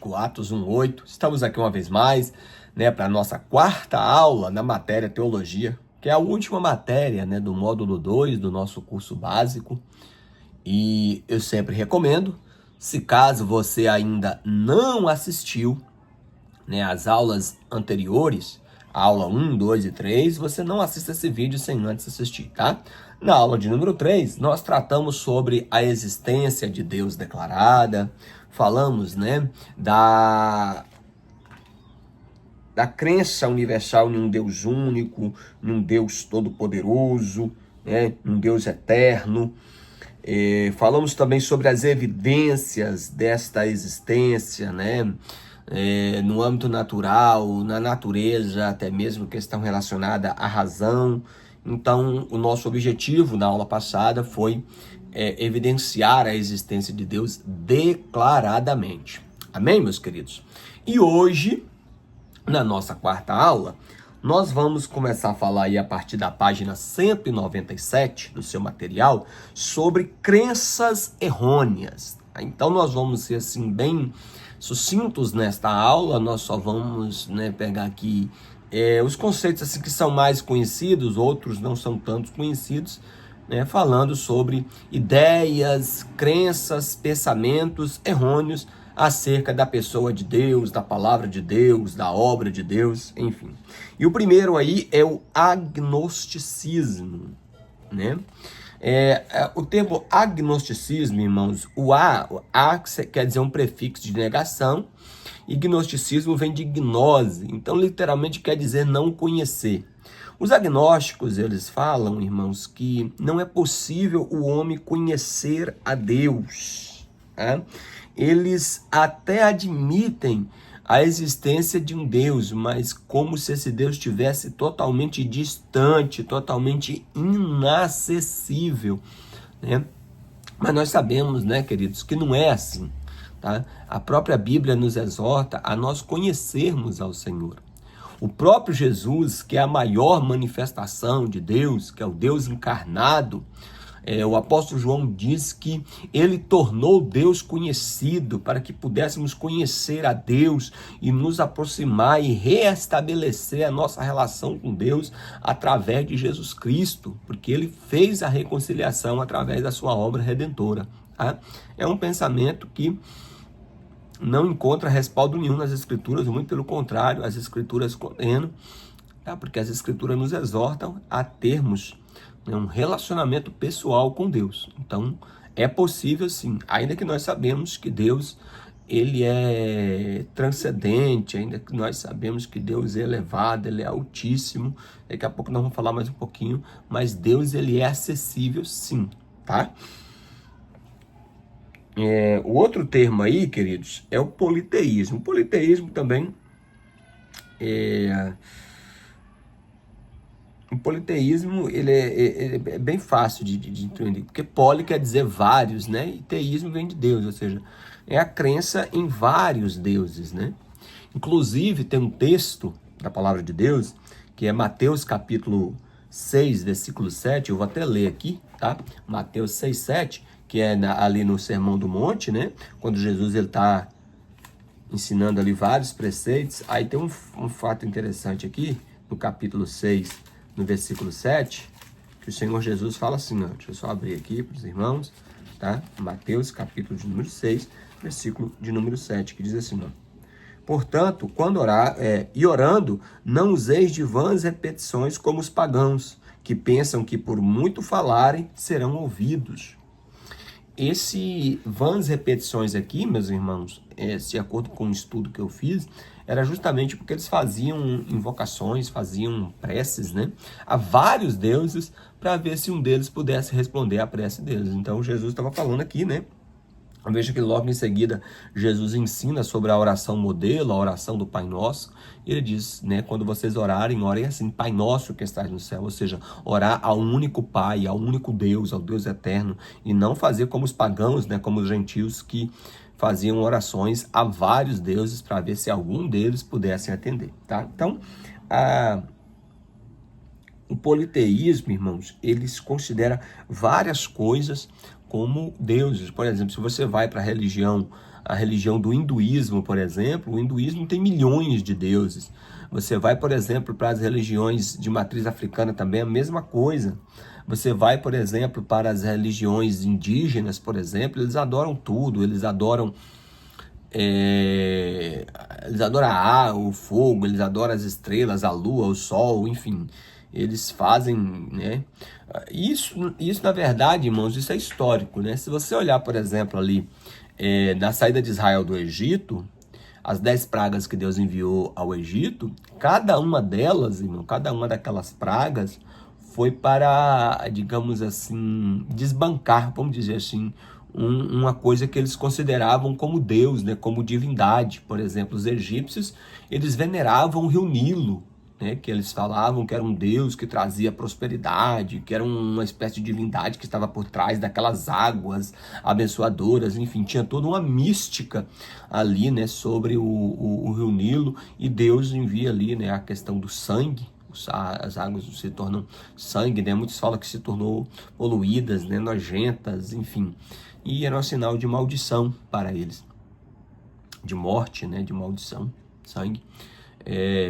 básico, Atos 1:8. Estamos aqui uma vez mais, para a nossa quarta aula na matéria Teologia, que é a última matéria, do módulo 2 do nosso curso básico. E eu sempre recomendo, se caso você ainda não assistiu, as aulas anteriores, a aula 1, 2 e 3, você não assista esse vídeo sem antes assistir, tá? Na aula de número 3, nós tratamos sobre a existência de Deus declarada, falamos, da crença universal em um Deus único, em um Deus todo-poderoso, um Deus eterno. Falamos também sobre as evidências desta existência, no âmbito natural, na natureza, até mesmo questão relacionada à razão. Então, o nosso objetivo na aula passada foi evidenciar a existência de Deus declaradamente. Amém, meus queridos? E hoje, na nossa quarta aula, nós vamos começar a falar aí a partir da página 197 do seu material sobre crenças errôneas. Então, nós vamos ser assim bem sucintos nesta aula. Nós só vamos pegar aqui os conceitos assim que são mais conhecidos, outros não são tanto conhecidos, falando sobre ideias, crenças, pensamentos errôneos acerca da pessoa de Deus, da palavra de Deus, da obra de Deus, enfim. E o primeiro aí é o agnosticismo, O termo agnosticismo, irmãos, o A quer dizer um prefixo de negação, e gnosticismo vem de gnose, então literalmente quer dizer não conhecer. Os agnósticos, eles falam, irmãos, que não é possível o homem conhecer a Deus. Eles até admitem a existência de um Deus, mas como se esse Deus estivesse totalmente distante, totalmente inacessível, Mas nós sabemos, queridos, que não é assim, tá? A própria Bíblia nos exorta a nós conhecermos ao Senhor. O próprio Jesus, que é a maior manifestação de Deus, que é o Deus encarnado, o apóstolo João diz que ele tornou Deus conhecido para que pudéssemos conhecer a Deus e nos aproximar e reestabelecer a nossa relação com Deus através de Jesus Cristo, porque ele fez a reconciliação através da sua obra redentora. É um pensamento que não encontra respaldo nenhum nas Escrituras, muito pelo contrário, as Escrituras condenam, porque as Escrituras nos exortam a termos um relacionamento pessoal com Deus. Então, é possível sim, ainda que nós sabemos que Deus, ele é transcendente, ainda que nós sabemos que Deus é elevado, ele é altíssimo, daqui a pouco nós vamos falar mais um pouquinho, mas Deus, ele é acessível sim, tá? O outro termo aí, queridos, é o politeísmo. O politeísmo também O politeísmo, ele é bem fácil de entender, porque poli quer dizer vários, e teísmo vem de Deus, ou seja, é a crença em vários deuses, Inclusive, tem um texto da palavra de Deus, que é Mateus capítulo 6, versículo 7, eu vou até ler aqui, tá? Mateus 6, 7, que é ali no Sermão do Monte, quando Jesus está ensinando ali vários preceitos. Aí tem um fato interessante aqui, no capítulo 6, no versículo 7, que o Senhor Jesus fala assim, deixa eu só abrir aqui para os irmãos, tá? Mateus, capítulo de número 6, versículo de número 7, que diz assim, portanto, quando orando, não useis de vãs repetições como os pagãos, que pensam que por muito falarem serão ouvidos. Esse vãs repetições aqui, meus irmãos, de acordo com o estudo que eu fiz, era justamente porque eles faziam invocações, faziam preces, a vários deuses, para ver se um deles pudesse responder à prece deles. Então, Jesus estava falando aqui, Veja que logo em seguida, Jesus ensina sobre a oração modelo, a oração do Pai Nosso. E ele diz, quando vocês orarem assim, Pai Nosso que estás no céu. Ou seja, orar ao único Pai, ao único Deus, ao Deus eterno. E não fazer como os pagãos, como os gentios que faziam orações a vários deuses para ver se algum deles pudessem atender, tá? Então, o politeísmo, irmãos, eles consideram várias coisas como deuses. Por exemplo, se você vai para a religião a religião do hinduísmo, por exemplo, o hinduísmo tem milhões de deuses. Você vai, por exemplo, para as religiões de matriz africana também, a mesma coisa. Você vai, por exemplo, para as religiões indígenas, por exemplo, eles adoram tudo, eles adoram o fogo, eles adoram as estrelas, a lua, o sol, enfim, eles fazem, né? Isso na verdade, irmãos, isso é histórico, né? Se você olhar, por exemplo, ali, na saída de Israel do Egito, as 10 pragas que Deus enviou ao Egito, cada uma delas, irmão, cada uma daquelas pragas foi para, digamos assim, desbancar, vamos dizer assim, uma coisa que eles consideravam como Deus, né, como divindade. Por exemplo, os egípcios, eles veneravam o rio Nilo, né, que eles falavam que era um Deus que trazia prosperidade, que era uma espécie de divindade que estava por trás daquelas águas abençoadoras, enfim, tinha toda uma mística ali, né, sobre o rio Nilo, e Deus envia ali, né, a questão do sangue. As águas se tornam sangue, né? Muitos falam que se tornou poluídas, né? Nojentas, enfim. E era um sinal de maldição para eles. De morte, né? De maldição, sangue.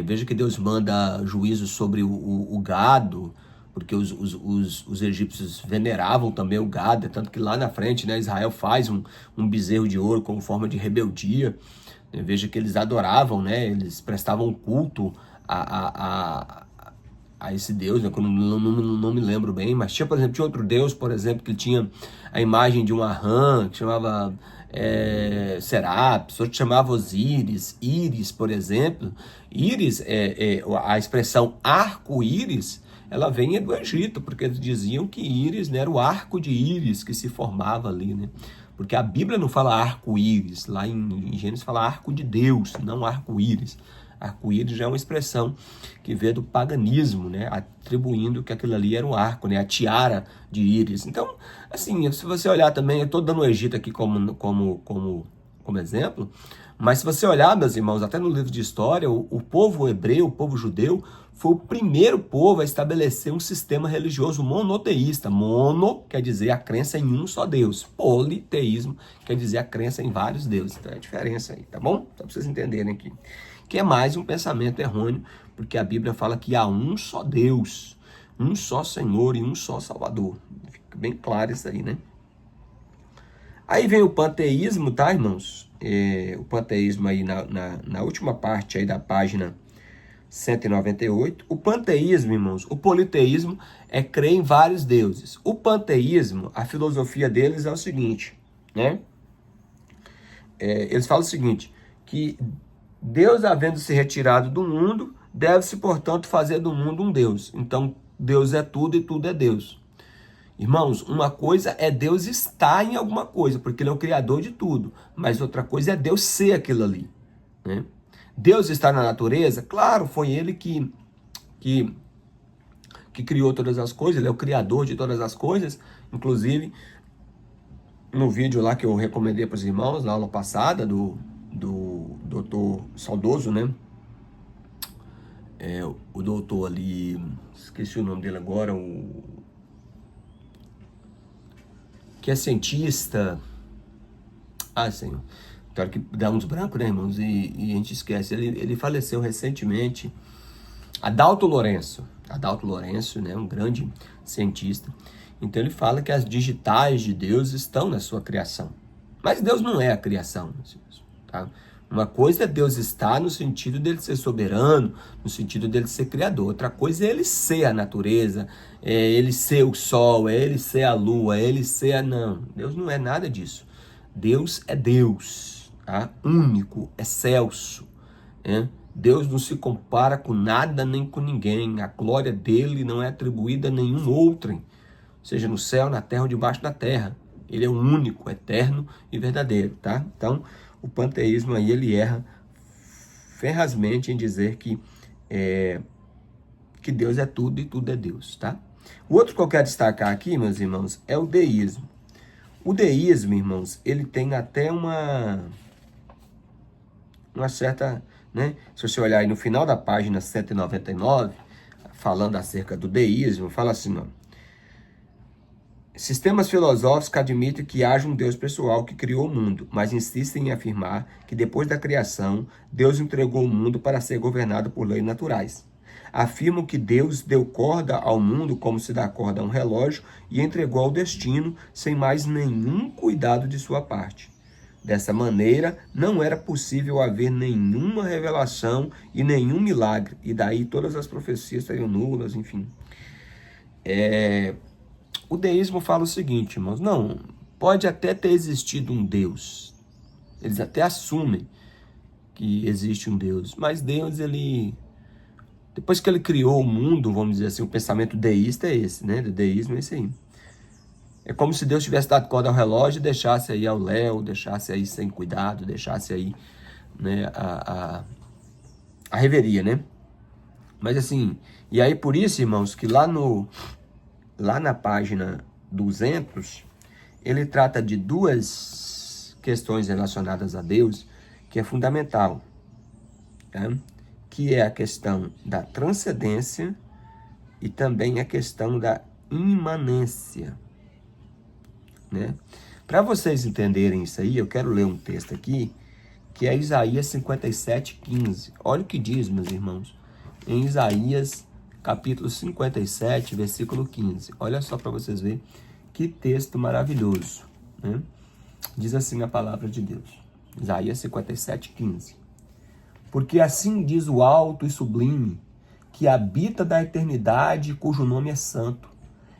Veja que Deus manda juízo sobre o gado, porque os egípcios veneravam também o gado, tanto que lá na frente, né, Israel faz um bezerro de ouro como forma de rebeldia. Veja que eles adoravam, né? Eles prestavam culto a esse Deus, né? Não me lembro bem, mas tinha, por exemplo, tinha outro Deus, por exemplo, que tinha a imagem de uma rã, que chamava Serapis, outro chamava Osíris, Íris, por exemplo. Íris, a expressão arco-íris, ela vem do Egito, porque eles diziam que Íris, né, era o arco de Íris que se formava ali, né? Porque a Bíblia não fala arco-íris, lá em Gênesis fala arco de Deus, não arco-íris. Arco-íris já é uma expressão que veio do paganismo, né? Atribuindo que aquilo ali era um arco, né? A tiara de íris. Então, assim, se você olhar também, eu estou dando o Egito aqui como exemplo, mas se você olhar, meus irmãos, até no livro de história, o povo hebreu, o povo judeu, foi o primeiro povo a estabelecer um sistema religioso monoteísta. Mono quer dizer a crença em um só Deus. Politeísmo quer dizer a crença em vários deuses. Então é a diferença aí, tá bom? Só para vocês entenderem aqui. Que é mais um pensamento errôneo, porque a Bíblia fala que há um só Deus, um só Senhor e um só Salvador. Fica bem claro isso aí, né? Aí vem o panteísmo, tá, irmãos? O panteísmo aí na última parte aí da página 198. O panteísmo, irmãos, o politeísmo é crer em vários deuses. O panteísmo, a filosofia deles é o seguinte, né? Eles falam o seguinte, que Deus, havendo se retirado do mundo, deve-se, portanto, fazer do mundo um Deus. Então, Deus é tudo e tudo é Deus. Irmãos, uma coisa é Deus estar em alguma coisa, porque Ele é o criador de tudo. Mas outra coisa é Deus ser aquilo ali, né? Deus está na natureza? Claro, foi Ele que criou todas as coisas. Ele é o criador de todas as coisas. Inclusive, no vídeo lá que eu recomendei para os irmãos, na aula passada, do doutor saudoso, né? O doutor ali, esqueci o nome dele agora, que é cientista. Senhor, claro que dá uns brancos, né, irmãos? E a gente esquece. Ele faleceu recentemente. Adalto Lourenço, né? Um grande cientista. Então ele fala que as digitais de Deus estão na sua criação. Mas Deus não é a criação, tá? Uma coisa é Deus estar no sentido dele ser soberano, no sentido dele ser criador. Outra coisa é ele ser a natureza, ele ser o sol, ele ser a lua, ele ser Não, Deus não é nada disso. Deus é Deus, tá? Único, excelso, né? Deus não se compara com nada nem com ninguém. A glória dele não é atribuída a nenhum outrem, seja no céu, na terra ou debaixo da terra. Ele é o único, eterno e verdadeiro, tá? Então, o panteísmo aí, ele erra ferrazmente em dizer que Deus é tudo e tudo é Deus, tá? O outro que eu quero destacar aqui, meus irmãos, é o deísmo. O deísmo, irmãos, ele tem até uma certa, né? Se você olhar aí no final da página 199, falando acerca do deísmo, fala assim, ó. Sistemas filosóficos admitem que haja um Deus pessoal que criou o mundo, mas insistem em afirmar que depois da criação, Deus entregou o mundo para ser governado por leis naturais. Afirmam que Deus deu corda ao mundo como se dá corda a um relógio e entregou ao destino sem mais nenhum cuidado de sua parte. Dessa maneira, não era possível haver nenhuma revelação e nenhum milagre, e daí todas as profecias seriam nulas, enfim. O deísmo fala o seguinte, irmãos, não, pode até ter existido um Deus, eles até assumem que existe um Deus, mas Deus, depois que ele criou o mundo, vamos dizer assim, o pensamento deísta é esse, né, do deísmo é esse aí. É como se Deus tivesse dado corda ao relógio e deixasse aí ao léu, deixasse aí sem cuidado, deixasse aí, né, a reveria, né? Mas assim, e aí por isso, irmãos, que lá na página 200, ele trata de duas questões relacionadas a Deus, que é fundamental, tá? Que é a questão da transcendência e também a questão da imanência, né? Para vocês entenderem isso aí, eu quero ler um texto aqui, que é Isaías 57:15. Olha o que diz, meus irmãos, em Isaías capítulo 57, versículo 15. Olha só para vocês verem que texto maravilhoso, né? Diz assim a palavra de Deus, Isaías 57:15. Porque assim diz o alto e sublime, que habita da eternidade, cujo nome é santo.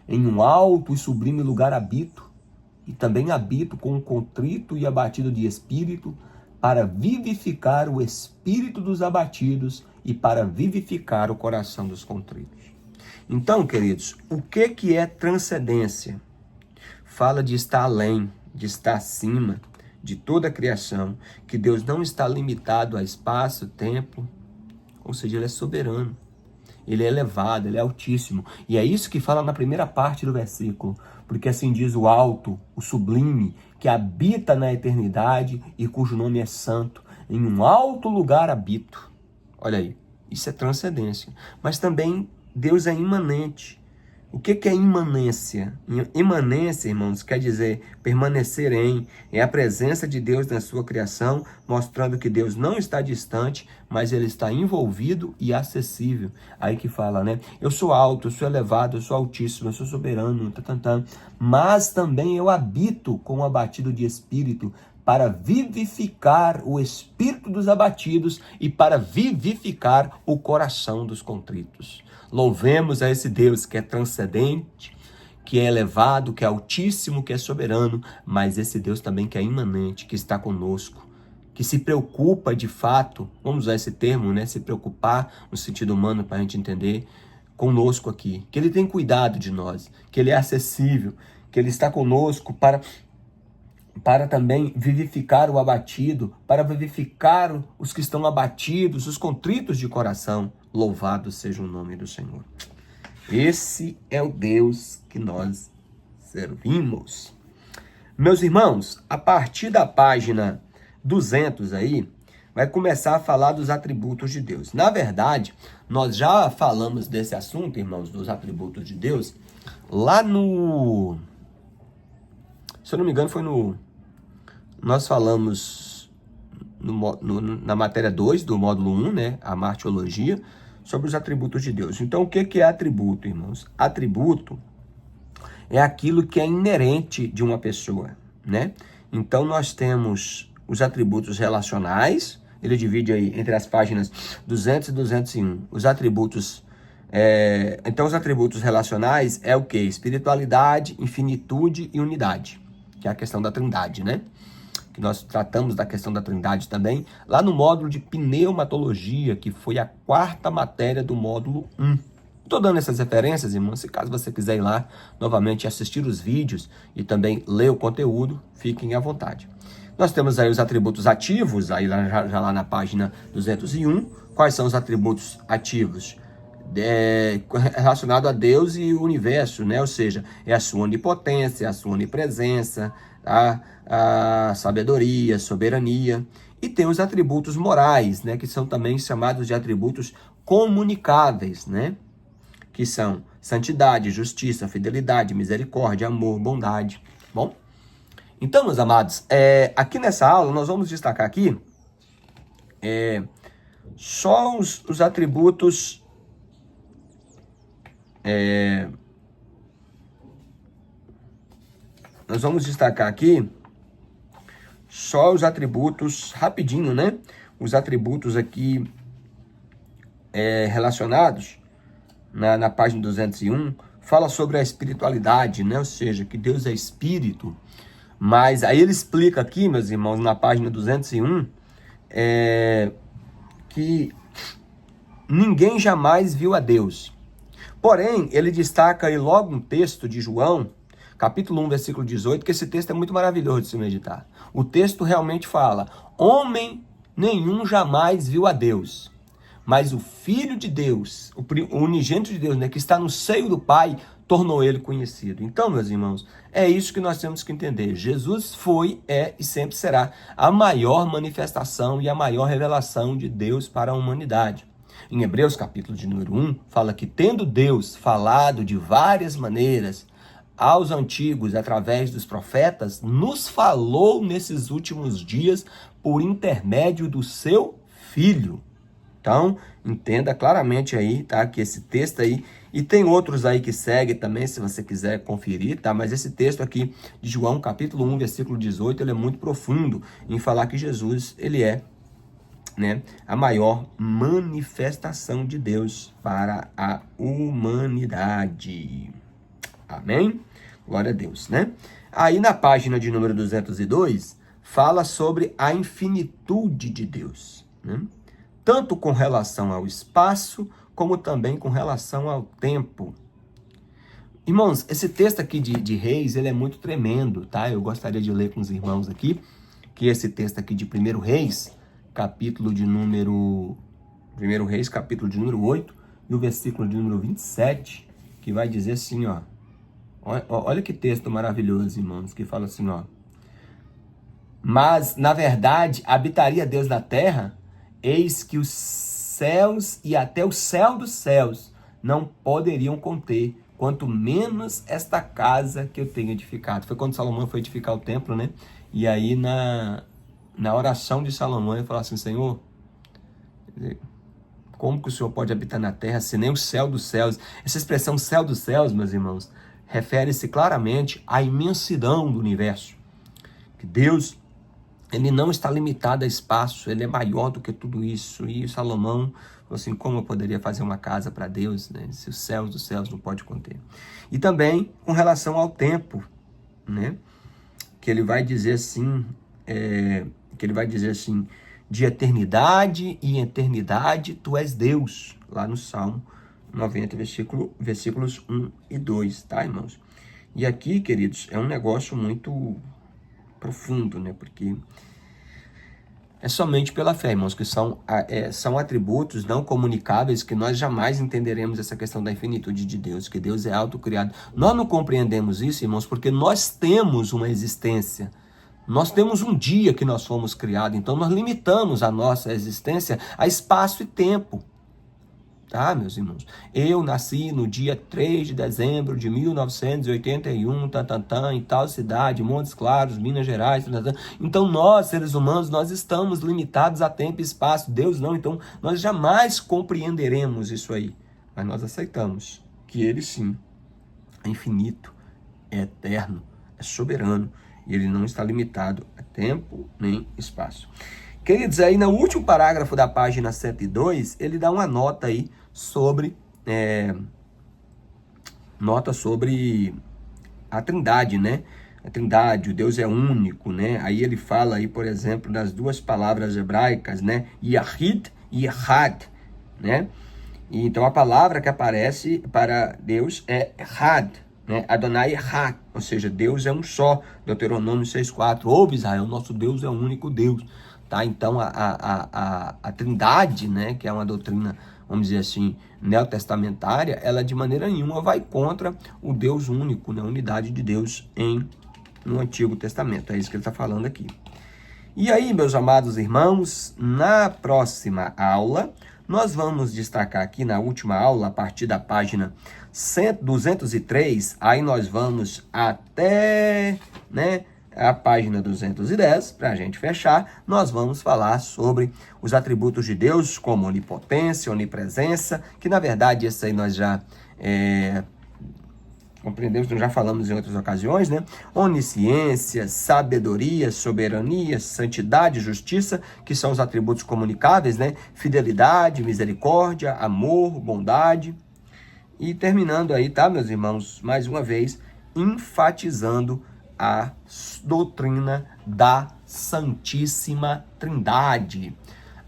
Em um alto e sublime lugar habito, e também habito com um contrito e abatido de espírito, para vivificar o espírito dos abatidos e para vivificar o coração dos contritos. Então, queridos, o que é transcendência? Fala de estar além, de estar acima de toda a criação, que Deus não está limitado a espaço, tempo, ou seja, ele é soberano. Ele é elevado, ele é altíssimo. E é isso que fala na primeira parte do versículo. Porque assim diz o alto, o sublime, que habita na eternidade e cujo nome é santo. Em um alto lugar habito. Olha aí, isso é transcendência. Mas também Deus é imanente. O que é imanência? Imanência, irmãos, quer dizer permanecer em. É a presença de Deus na sua criação, mostrando que Deus não está distante, mas ele está envolvido e acessível. Aí que fala, né? Eu sou alto, eu sou elevado, eu sou altíssimo, eu sou soberano, mas também eu habito com o abatido de espírito, para vivificar o espírito dos abatidos e para vivificar o coração dos contritos. Louvemos a esse Deus que é transcendente, que é elevado, que é altíssimo, que é soberano, mas esse Deus também que é imanente, que está conosco, que se preocupa de fato, vamos usar esse termo, né? Se preocupar no sentido humano para a gente entender, conosco aqui, que ele tem cuidado de nós, que ele é acessível, que ele está conosco para também vivificar o abatido, para vivificar os que estão abatidos, os contritos de coração. Louvado seja o nome do Senhor. Esse é o Deus que nós servimos. Meus irmãos, a partir da página 200 aí, vai começar a falar dos atributos de Deus. Na verdade, nós já falamos desse assunto, irmãos, dos atributos de Deus, lá no... Se eu não me engano, foi no... Nós falamos na matéria 2 do módulo 1, né? A martiologia, sobre os atributos de Deus. Então, o que é atributo, irmãos? Atributo é aquilo que é inerente de uma pessoa, né? Então, nós temos os atributos relacionais, ele divide aí entre as páginas 200 e 201. Os atributos... Então, os atributos relacionais é o quê? Espiritualidade, infinitude e unidade, que é a questão da trindade, né? Que nós tratamos da questão da trindade também, lá no módulo de pneumatologia, que foi a 4ª matéria do módulo 1. Estou dando essas referências, irmãos, se caso você quiser ir lá novamente assistir os vídeos e também ler o conteúdo, fiquem à vontade. Nós temos aí os atributos ativos, aí já lá na página 201. Quais são os atributos ativos? Relacionado a Deus e o universo, né? Ou seja, é a sua onipotência, a sua onipresença, a sabedoria, soberania. E tem os atributos morais, né? Que são também chamados de atributos comunicáveis, né? Que são santidade, justiça, fidelidade, misericórdia, amor, bondade. Bom, então, meus amados, aqui nessa aula nós vamos destacar aqui só os atributos nós vamos destacar aqui só os atributos, rapidinho, né? Os atributos aqui relacionados na página 201, fala sobre a espiritualidade, né? Ou seja, que Deus é espírito. Mas aí ele explica aqui, meus irmãos, na página 201, que ninguém jamais viu a Deus. Porém, ele destaca aí logo um texto de João, capítulo 1, versículo 18, que esse texto é muito maravilhoso de se meditar. O texto realmente fala: homem nenhum jamais viu a Deus, mas o Filho de Deus, o unigênito de Deus, né, que está no seio do Pai, tornou ele conhecido. Então, meus irmãos, é isso que nós temos que entender. Jesus foi, é e sempre será a maior manifestação e a maior revelação de Deus para a humanidade. Em Hebreus, capítulo de número 1, fala que tendo Deus falado de várias maneiras aos antigos, através dos profetas, nos falou nesses últimos dias por intermédio do seu Filho. Então, entenda claramente aí, tá? Que esse texto aí, e tem outros aí que seguem também, se você quiser conferir, tá? Mas esse texto aqui de João, capítulo 1, versículo 18, ele é muito profundo em falar que Jesus, ele é, né, a maior manifestação de Deus para a humanidade. Amém? Glória a Deus, né? Aí na página de número 202, fala sobre a infinitude de Deus, né? Tanto com relação ao espaço, como também com relação ao tempo. Irmãos, esse texto aqui de Reis, ele é muito tremendo, tá? Eu gostaria de ler com os irmãos aqui, que esse texto aqui de 1 Reis, capítulo de número 8, e o versículo de número 27, que vai dizer assim, ó. Olha que texto maravilhoso, irmãos, que fala assim, ó. Mas, na verdade, habitaria Deus na terra, eis que os céus e até o céu dos céus não poderiam conter, quanto menos esta casa que eu tenho edificado. Foi quando Salomão foi edificar o templo, né? E aí, na oração de Salomão, ele falou assim: Senhor, como que o Senhor pode habitar na terra se nem o céu dos céus? Essa expressão céu dos céus, meus irmãos, refere-se claramente à imensidão do universo. Que Deus, ele não está limitado a espaço, ele é maior do que tudo isso. E Salomão falou assim: como eu poderia fazer uma casa para Deus, né, se os céus dos céus não pode conter? E também com relação ao tempo, né, que ele vai dizer assim, de eternidade em eternidade tu és Deus, lá no Salmo 90, versículos 1 e 2, tá, irmãos? E aqui, queridos, é um negócio muito profundo, né? Porque é somente pela fé, irmãos, que são atributos não comunicáveis, que nós jamais entenderemos essa questão da infinitude de Deus, que Deus é autocriado. Nós não compreendemos isso, irmãos, porque nós temos uma existência. Nós temos um dia que nós fomos criados, então nós limitamos a nossa existência a espaço e tempo. Tá, meus irmãos? Eu nasci no dia 3 de dezembro de 1981, em tal cidade, Montes Claros, Minas Gerais, Então nós, seres humanos, nós estamos limitados a tempo e espaço. Deus não, então nós jamais compreenderemos isso aí. Mas nós aceitamos que Ele sim é infinito, é eterno, é soberano. E Ele não está limitado a tempo nem espaço. Queridos, aí no último parágrafo da página 102, ele dá uma nota aí sobre a Trindade, né? A Trindade, o Deus é único, né? Aí ele fala aí, por exemplo, das duas palavras hebraicas, né? Yahid e Had, né? E então a palavra que aparece para Deus é Had, né? Adonai Echad, ou seja, Deus é um só. Deuteronômio 6,4. Ouve, Israel, nosso Deus é o único Deus. Tá? Então a Trindade, né, que é uma doutrina, vamos dizer assim, neotestamentária, ela de maneira nenhuma vai contra o Deus único, né, a unidade de Deus no Antigo Testamento. É isso que ele está falando aqui. E aí, meus amados irmãos, na próxima aula, Nós vamos destacar aqui na última aula, a partir da página 203, aí nós vamos até, a página 210, para a gente fechar, nós vamos falar sobre os atributos de Deus, como onipotência, onipresença, que na verdade esse aí nós já compreendemos, nós já falamos em outras ocasiões, Onisciência, sabedoria, soberania, santidade, justiça, que são os atributos comunicáveis, Fidelidade, misericórdia, amor, bondade. E terminando aí, tá, meus irmãos, mais uma vez, enfatizando a doutrina da Santíssima Trindade.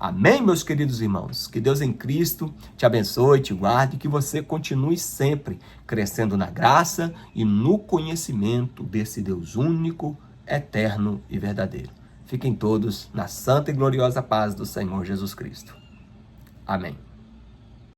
Amém, meus queridos irmãos? Que Deus em Cristo te abençoe, te guarde, que você continue sempre crescendo na graça e no conhecimento desse Deus único, eterno e verdadeiro. Fiquem todos na santa e gloriosa paz do Senhor Jesus Cristo. Amém.